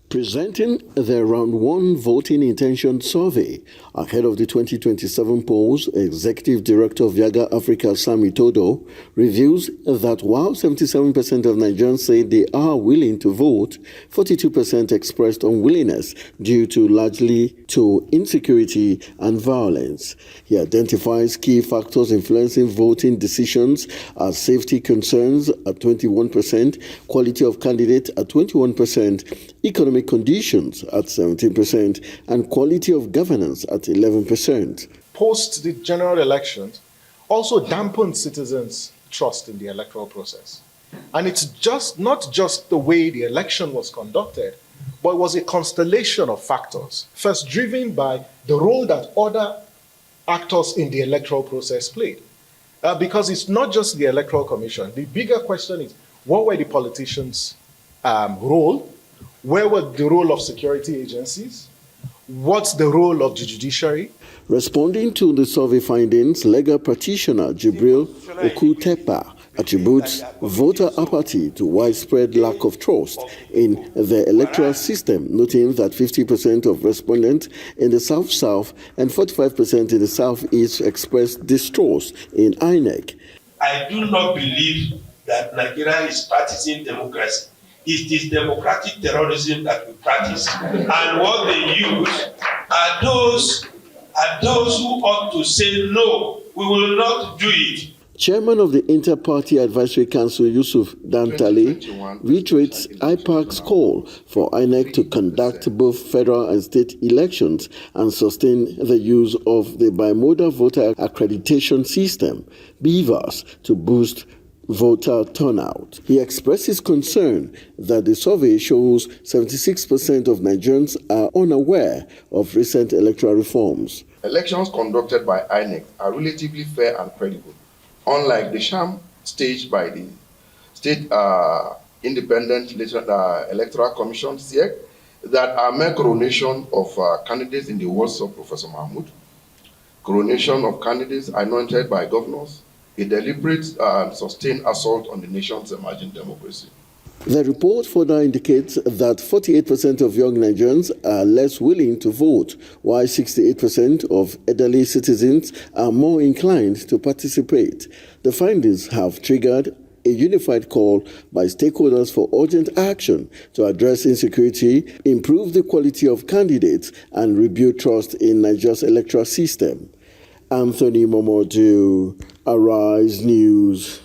Presenting the Round 1 Voting Intention Survey ahead of the 2027 polls, Executive Director of Yaga Africa, Sami Todo, reveals that while 77% of Nigerians say they are willing to vote, 42% expressed unwillingness due to largely to insecurity and violence. He identifies key factors influencing voting decisions as safety concerns at 21%, quality of candidate at 21%, economic conditions at 17%, and quality of governance at 11%. Post the general elections also dampened citizens' trust in the electoral process. And it's not just the way the election was conducted, but it was a constellation of factors, first driven by the role that other actors in the electoral process played. Because it's not just the Electoral Commission. The bigger question is, what were the politicians' role? Where was the role of security agencies? What's the role of the judiciary? Responding to the survey findings, legal practitioner Jibril Okutepa attributes voter apathy to widespread lack of trust in the electoral system, noting that 50% of respondents in the South-South and 45% in the South-East expressed distrust in INEC. I do not believe that Nigeria is practicing democracy. It is democratic terrorism that we practice. And what they use are those who ought to say, no, we will not do it. Chairman of the Inter-Party Advisory Council, Yusuf Dantale, reiterates IPAC's call for INEC to conduct both federal and state elections and sustain the use of the bimodal voter accreditation system, BVAS, to boost voter turnout. He expresses concern that the survey shows 76% of Nigerians are unaware of recent electoral reforms. Elections conducted by INEC are relatively fair and credible, unlike the sham staged by the State Independent Electoral Commission, SIEC, that are mere coronation of candidates in the words of Professor Mahmoud, coronation of candidates anointed by governors, a deliberate sustained assault on the nation's emerging democracy. The report further indicates that 48% of young Nigerians are less willing to vote, while 68% of elderly citizens are more inclined to participate. The findings have triggered a unified call by stakeholders for urgent action to address insecurity, improve the quality of candidates, and rebuild trust in Nigeria's electoral system. Anthony Momodu, Arise News.